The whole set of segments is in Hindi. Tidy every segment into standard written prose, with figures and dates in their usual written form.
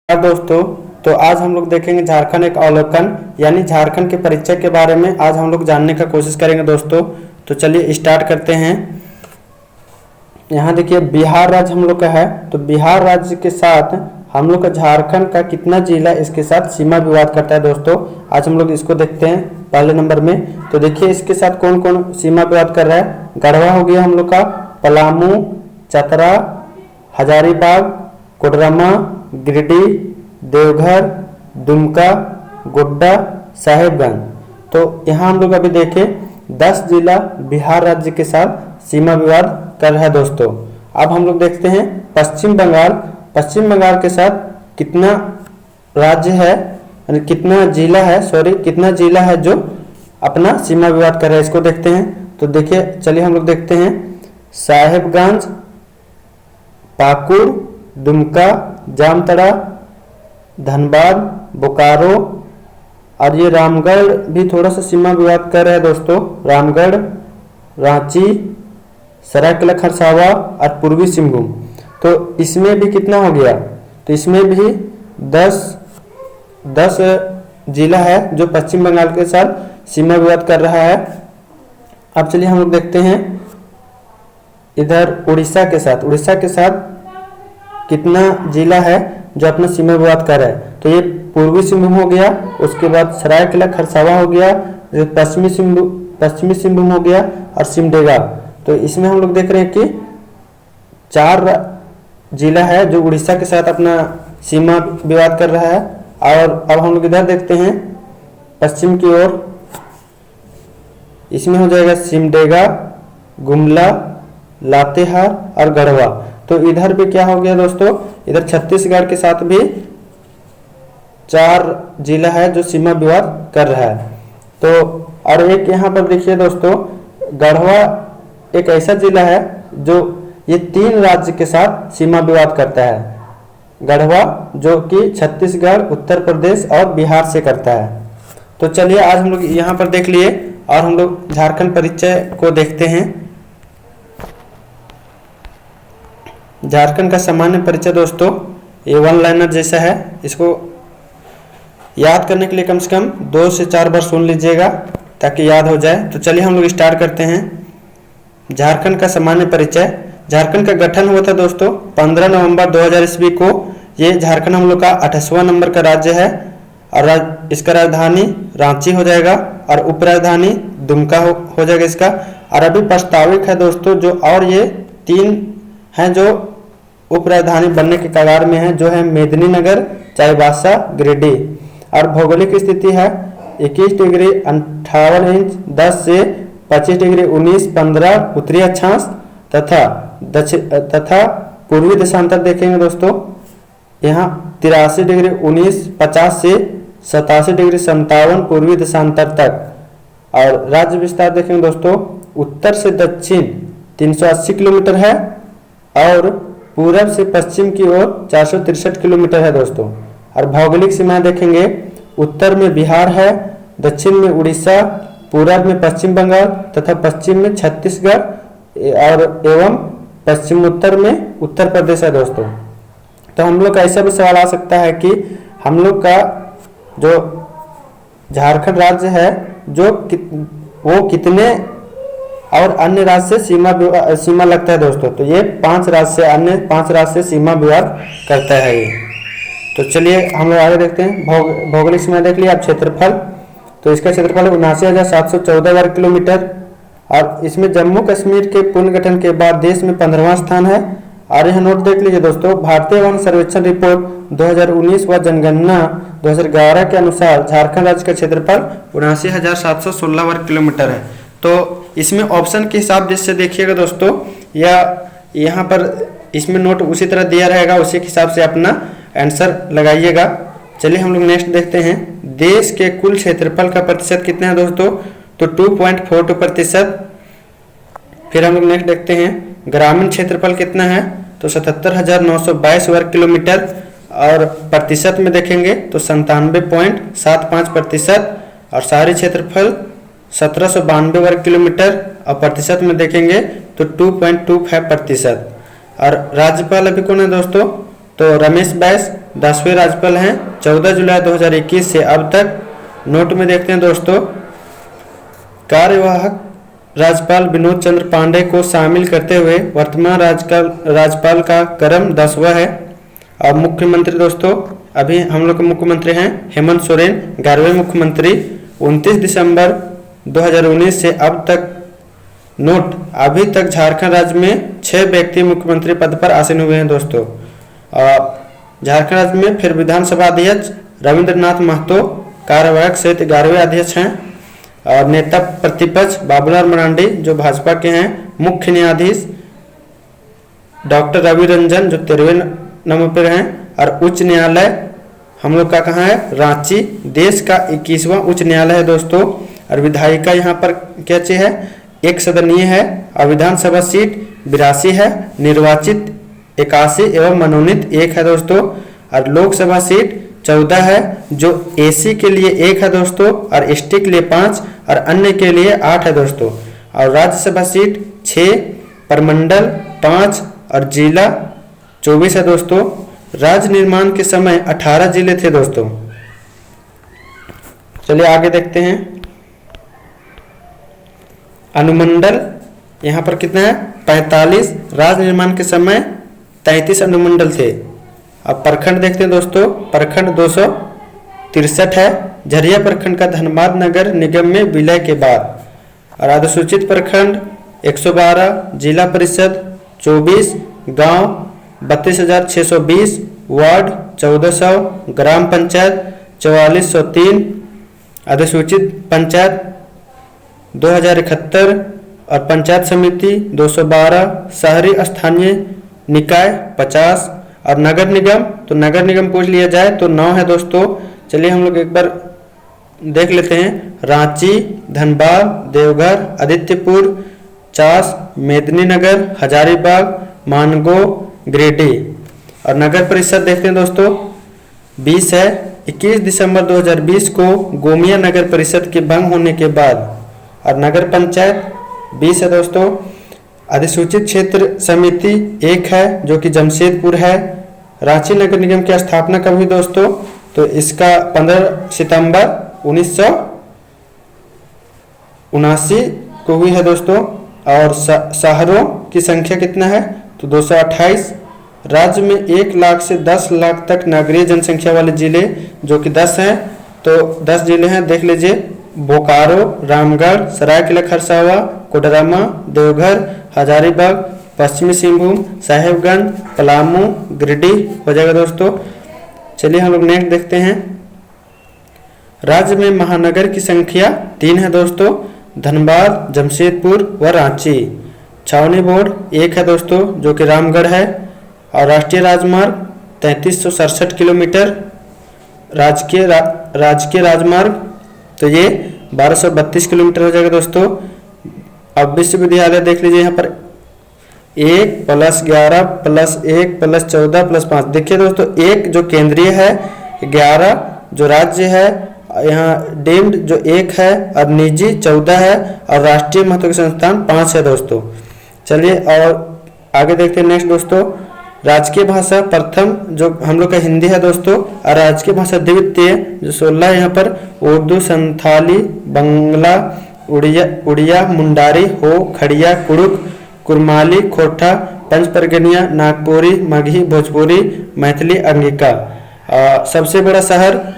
दोस्तों, तो आज हम लोग देखेंगे झारखंड एक अवलोकन यानी झारखंड के परिचय के बारे में आज हम लोग जानने का कोशिश करेंगे दोस्तों। तो चलिए स्टार्ट करते हैं। यहाँ देखिए बिहार राज्य हम लोग का है, तो बिहार राज्य के साथ हम लोग का झारखंड का कितना जिला इसके साथ सीमा विवाद करता है दोस्तों। आज हम लोग इसको देखते हैं पहले नंबर में। तो देखिए इसके साथ कौन कौन सीमा विवाद कर रहा है। गढ़वा हो गया हम लोग का, पलामू, चतरा, हजारीबाग, कोडरमा, गिरिडीह, देवघर, दुमका, गोड्डा, साहेबगंज। तो यहाँ हम लोग अभी देखें 10 जिला बिहार राज्य के साथ सीमा विवाद कर रहा है दोस्तों। अब हम लोग देखते हैं पश्चिम बंगाल। पश्चिम बंगाल के साथ कितना राज्य है, यानी कितना जिला है जो अपना सीमा विवाद कर रहा है, इसको देखते हैं। तो देखिए चलिए हम लोग देखते हैं साहेबगंज, पाकुड़, दुमका, जामताड़ा, धनबाद, बोकारो और ये रामगढ़ भी थोड़ा सा सीमा विवाद कर रहा है दोस्तों। रामगढ़, रांची, सरायकेला खरसावा और पूर्वी सिंहभूम। तो इसमें भी कितना हो गया, तो इसमें भी 10 जिला है जो पश्चिम बंगाल के साथ सीमा विवाद कर रहा है। अब चलिए हम लोग देखते हैं इधर उड़ीसा के साथ कितना जिला है जो अपना सीमा विवाद कर रहा है। तो ये पूर्वी सिंहभूम हो गया, उसके बाद सरायकेला खरसावा हो गया, पश्चिमी सिंहभूम हो गया और सिमडेगा। तो इसमें हम लोग देख रहे हैं कि 4 जिला है जो उड़ीसा के साथ अपना सीमा विवाद कर रहा है। और अब हम लोग इधर देखते हैं पश्चिम की ओर, इसमें हो जाएगा सिमडेगा, गुमला, लातेहार और गढ़वा। तो इधर भी क्या हो गया दोस्तों, इधर छत्तीसगढ़ के साथ भी 4 जिला है जो सीमा विवाद कर रहा है। तो और एक यहाँ पर देखिए दोस्तों, गढ़वा एक ऐसा जिला है जो ये 3 राज्य के साथ सीमा विवाद करता है। गढ़वा जो कि छत्तीसगढ़, उत्तर प्रदेश और बिहार से करता है। तो चलिए आज हम लोग यहाँ पर देख लिए और हम लोग झारखंड परिचय को देखते हैं। झारखंड का सामान्य परिचय दोस्तों ये 1 लाइनर जैसा है, इसको याद करने के लिए कम से कम 2 से 4 बार सुन लीजिएगा ताकि याद हो जाए। तो चलिए हम लोग स्टार्ट करते हैं। झारखंड का सामान्य परिचय। झारखंड का गठन हुआ था दोस्तों 15 नवंबर 2000 ईस्वी को। ये झारखंड हम लोग का 28वां नंबर का राज्य है और इसका राजधानी रांची हो जाएगा और उपराजधानी दुमका हो जाएगा इसका। और अभी प्रस्तावित है दोस्तों जो, और ये 3 हैं जो उपराजधानी बनने के कगार में है, जो है मेदिनीनगर, चाईबासा, गिरिडीह। और भौगोलिक स्थिति है 21 डिग्री 58 इंच 10 से 25 डिग्री 19-15 उत्तरी अक्षांश तथा पूर्वी देशांतर देखेंगे दोस्तों, यहाँ 83 डिग्री 19-50 से 87 डिग्री 57 पूर्वी देशांतर तक। और राज्य विस्तार देखेंगे दोस्तों, उत्तर से दक्षिण 380 किलोमीटर है और पूरब से पश्चिम की ओर 463 किलोमीटर है दोस्तों। और भौगोलिक सीमाएं देखेंगे, उत्तर में बिहार है, दक्षिण में उड़ीसा, पूरब में पश्चिम बंगाल तथा पश्चिम में छत्तीसगढ़ और एवं पश्चिम उत्तर में उत्तर प्रदेश है दोस्तों। तो हम लोग का ऐसा भी सवाल आ सकता है कि हम लोग का जो झारखंड राज्य है वो कितने और अन्य राज्य से सीमा लगता है दोस्तों। तो ये 5 राज्य से, अन्य 5 राज्य से सीमा विवाद करता है ये। तो चलिए हम लोग आगे देखते हैं। भौगोलिक सीमा देख लिया। अब क्षेत्रफल, तो इसका क्षेत्रफल 79,714 वर्ग किलोमीटर और इसमें जम्मू कश्मीर के पुनर्गठन के बाद देश में 15वां स्थान है। और यह नोट देख लीजिए दोस्तों, भारतीय वन सर्वेक्षण रिपोर्ट 2019 व जनगणना 2011 के अनुसार झारखंड राज्य का क्षेत्रफल 79,716 वर्ग किलोमीटर है। तो इसमें ऑप्शन के हिसाब से देखिएगा दोस्तों, या यहाँ पर इसमें नोट उसी तरह दिया रहेगा, उसी के हिसाब से अपना आंसर लगाइएगा। चलिए हम लोग नेक्स्ट देखते हैं। देश के कुल क्षेत्रफल का प्रतिशत कितना है दोस्तों, तो 2.42%। फिर हम लोग नेक्स्ट देखते हैं ग्रामीण क्षेत्रफल कितना है, तो 77,922 वर्ग किलोमीटर। और प्रतिशत में देखेंगे तो 97.75%। और शहरी क्षेत्रफल 1792 वर्ग किलोमीटर और प्रतिशत में देखेंगे तो 2.25%। और राज्यपाल अभी कौन है दोस्तों, तो रमेश बैस 10वें राज्यपाल हैं 14 जुलाई 2021 से अब तक। नोट में देखते हैं दोस्तों, कार्यवाहक राज्यपाल विनोद चंद्र पांडे को शामिल करते हुए वर्तमान राज्यपाल का क्रम 10वां है। अब मुख्यमंत्री दोस्तों, अभी हम लोग के मुख्यमंत्री हैं हेमंत सोरेन, 11वें मुख्यमंत्री। 29 दिसंबर 2019 से अब तक नोट, अभी तक झारखंड राज्य में 6 व्यक्ति मुख्यमंत्री पद पर आसीन हुए हैं दोस्तों। झारखंड राज्य में फिर विधानसभा अध्यक्ष रविंद्रनाथ महतो कार्यवाहक सहित 11वें अध्यक्ष हैं। और नेता प्रतिपक्ष बाबूलाल मरांडी जो भाजपा के हैं। मुख्य न्यायाधीश डॉक्टर रवि रंजन जो 13वें नंबर पर हैं। और उच्च न्यायालय हम लोग का कहाँ है, रांची, देश का 21वां उच्च न्यायालय है दोस्तों। और विधायिका यहाँ पर क्या चीज है, 1 सदनीय है। और विधानसभा सीट 82 है, निर्वाचित 81 एवं मनोनीत 1 है दोस्तों। और लोकसभा सीट 14 है, जो एसी के लिए 1 है दोस्तों, और एसटी के लिए 5 और अन्य के लिए 8 है दोस्तों। और राज्यसभा सीट 6, प्रमंडल 5 और जिला 24 है दोस्तों। राज्य निर्माण के समय 18 जिले थे दोस्तों। चलिए आगे देखते हैं। अनुमंडल यहाँ पर कितना है, 45। राज्य निर्माण के समय 33 अनुमंडल थे। अब प्रखंड देखते हैं दोस्तों, प्रखंड 263 है। झरिया प्रखंड का धनबाद नगर निगम में विलय के बाद। और अधिसूचित प्रखंड 112, जिला परिषद 24, गांव 32,620, वार्ड 1400, ग्राम पंचायत 4403, अधिसूचित पंचायत 2071 और पंचायत समिति 212, शहरी स्थानीय निकाय 50 और नगर निगम, तो नगर निगम पूछ लिया जाए तो 9 है दोस्तों। चलिए हम लोग एक बार देख लेते हैं। रांची, धनबाद, देवघर, आदित्यपुर, चास, मेदिनीनगर, हजारीबाग, मानगो, गिरिडीह। और नगर परिषद देखते हैं दोस्तों, 20 है। 21 दिसंबर 2020 को गोमिया नगर परिषद के भंग होने के बाद। और नगर पंचायत 20 है दोस्तों। अधिसूचित क्षेत्र समिति 1 है जो कि जमशेदपुर है। रांची नगर निगम की स्थापना कब हुई दोस्तों, तो इसका 15 सितंबर 1979 को हुई है दोस्तों। और शहरों की संख्या कितना है, तो 228। राज्य में 1 लाख से 10 लाख तक नगरीय जनसंख्या वाले जिले जो कि 10 हैं, तो 10 जिले हैं देख लीजिए। बोकारो, रामगढ़, सरायकेला खरसावा, कोडरमा, देवघर, हजारीबाग, पश्चिमी सिंहभूम, साहेबगंज, पलामू, गिरिडीह हो जाएगा दोस्तों। चलिए हम लोग नेक्स्ट देखते हैं। राज्य में महानगर की संख्या 3 है दोस्तों, धनबाद, जमशेदपुर व रांची। छावनी बोर्ड 1 है दोस्तों जो कि रामगढ़ है। और राष्ट्रीय राजमार्ग 3367 किलोमीटर। राजकीय राजमार्ग तो ये 1232 किलोमीटर हो जाएगा दोस्तों। अब विश्वविद्यालय देख लीजिए, यहाँ पर 1 + 11 + 1 + 14 + 5। देखिए दोस्तों, 1 जो केंद्रीय है, 11 जो राज्य है, यहाँ डीम्ड जो 1 है, और निजी 14 है, और राष्ट्रीय महत्व के संस्थान 5 है दोस्तों। चलिए और आगे देखते हैं नेक्स्ट दोस्तों। राजकीय भाषा प्रथम जो हम लोग का हिंदी है दोस्तों, और राजकीय भाषा द्वितीय जो 16 यहाँ पर उर्दू, संथाली, बंगला, उड़िया, मुंडारी, हो, खड़िया, कुड़ुक, कुरमाली, खोटा, पंचपरगनिया, नागपुरी, मगही, भोजपुरी, मैथिली, अंगिका। सबसे बड़ा शहर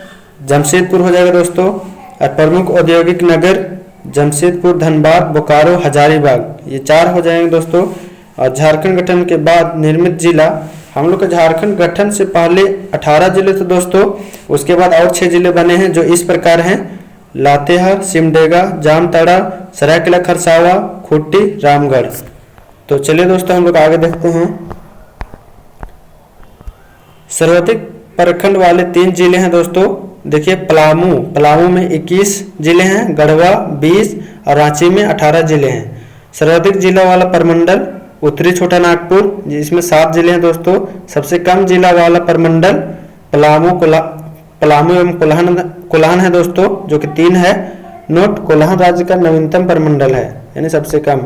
जमशेदपुर हो जाएगा दोस्तों। और प्रमुख औद्योगिक नगर जमशेदपुर, धनबाद, बोकारो, हजारीबाग, ये 4 हो जाएंगे दोस्तों। और झारखंड गठन के बाद निर्मित जिला, हम लोग का झारखंड गठन से पहले 18 जिले थे दोस्तों, उसके बाद और 6 जिले बने हैं जो इस प्रकार हैं: लातेहार, सिमडेगा, जामताड़ा, सरायकेला खरसावा, खूंटी, रामगढ़। तो चलिए दोस्तों हम लोग आगे देखते हैं। सर्वाधिक प्रखंड वाले 3 जिले हैं दोस्तों। देखिए पलामू में 21 जिले हैं, गढ़वा 20 और रांची में 18 जिले हैं। सर्वाधिक जिला वाला प्रमंडल उत्तरी छोटा नागपुर, जिसमें 7 जिले हैं दोस्तों। सबसे कम जिला वाला प्रमंडल पलामू एवं कोल्हान है दोस्तों, जो कि 3 है। नोट, कोल्हान राज्य का नवीनतम प्रमंडल है, यानी सबसे कम।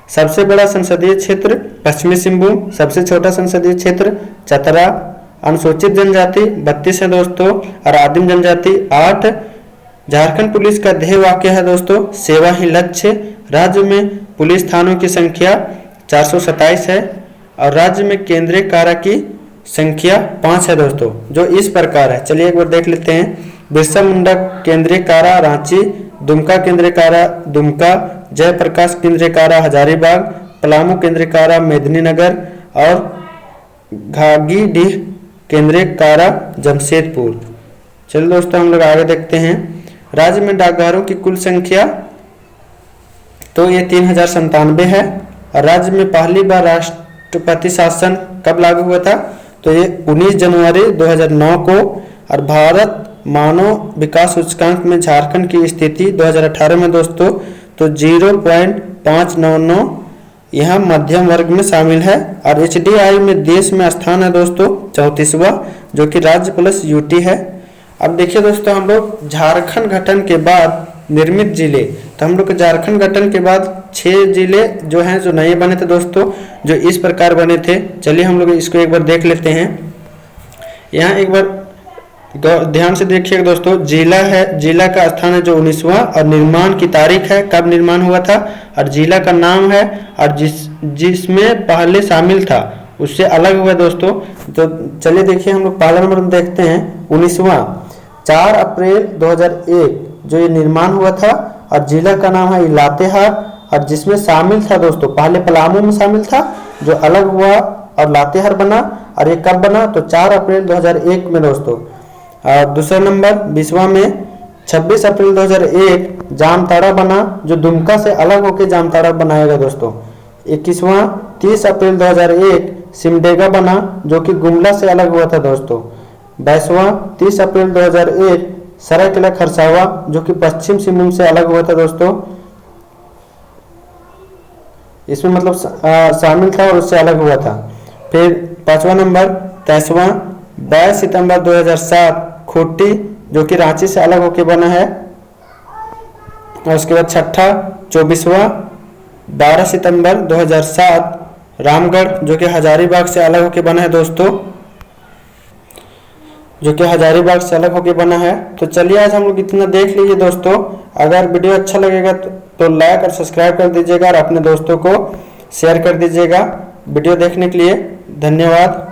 सबसे बड़ा संसदीय क्षेत्र पश्चिमी सिंहभूम, सबसे छोटा संसदीय क्षेत्र चतरा, अनुसूचित जनजाति 32 है दोस्तों, और आदिम जनजाति 8। झारखंड पुलिस का ध्येय वाक्य है दोस्तों सेवा ही लक्ष्य। राज्य में पुलिस थानों की संख्या 427 है, और राज्य में केंद्रीय कारा की संख्या 5 है दोस्तों, जो इस प्रकार है। चलिए एक बार देख लेते हैं। बिरसा मुंडा केंद्रीय कारा रांची, दुमका केंद्रीय कारा दुमका, जयप्रकाश केंद्रीय कारा हजारीबाग, पलामू केंद्रीय कारा मेदिनीनगर, और घागीडीह केंद्रीय कारा जमशेदपुर। चलिए दोस्तों हम लोग आगे देखते हैं। राज्य में डाकघरों की कुल संख्या तो ये 3097 है। और राज्य में पहली बार राष्ट्रपति शासन कब लागू हुआ था? तो ये 19 जनवरी 2009 को। और भारत मानव विकास सूचकांक में झारखंड की स्थिति 2018 में दोस्तों तो 0.599 यहाँ मध्यम वर्ग में शामिल है। और HDI में देश में स्थान है दोस्तों 34वां, जो कि राज्य प्लस UT है। अब देखिए दोस्तों हम लोग झारखंड गठन के बाद निर्मित जिले, तो हम लोग झारखंड गठन के बाद 6 जिले जो हैं जो नए बने थे दोस्तों, जो इस प्रकार बने थे। चलिए हम लोग इसको एक बार देख लेते हैं। यहाँ एक बार ध्यान से देखिए दोस्तों, जिला है, जिला का स्थान है जो 19वां, और निर्माण की तारीख है कब निर्माण हुआ था, और जिला का नाम है, और जिसमें पहले शामिल था उससे अलग हुआ दोस्तों। तो चलिए देखिए हम लोग पहला नंबर देखते हैं 19वां 4 अप्रैल 2001 जो ये निर्माण हुआ था, और जिला का नाम है लातेहार, और जिसमें शामिल था दोस्तों पहले पलामू में शामिल था जो अलग हुआ और लातेहार बना। और ये कब बना? तो 4 अप्रैल 2001 में दोस्तों। और दूसरा नंबर 20वां में 26 अप्रैल 2001 जामताड़ा बना, जो दुमका से अलग होकर जामताड़ा बनाएगा दोस्तों। 21वां 30 अप्रैल 2001 सिमडेगा बना, जो कि गुमला से अलग हुआ था दोस्तों। 22वां 30 अप्रैल 2001 सरायकेला खरसावा, जो कि पश्चिम सिंहभूम से अलग हुआ था दोस्तों। इसमें मतलब शामिल था और उससे अलग हुआ था। फिर 5वां नंबर 23वां 22 सितंबर 2007 खूंटी, जो कि रांची से अलग होकर बना है। और उसके बाद 6ठा 24वां 12 सितंबर 2007 रामगढ़, जो कि हजारीबाग से अलग होकर बना है दोस्तों, जो कि हजारीबाग से अलग होकर बना है। तो चलिए आज हम लोग इतना देख लीजिए दोस्तों। अगर वीडियो अच्छा लगेगा तो लाइक और सब्सक्राइब कर दीजिएगा, और अपने दोस्तों को शेयर कर दीजिएगा। वीडियो देखने के लिए धन्यवाद।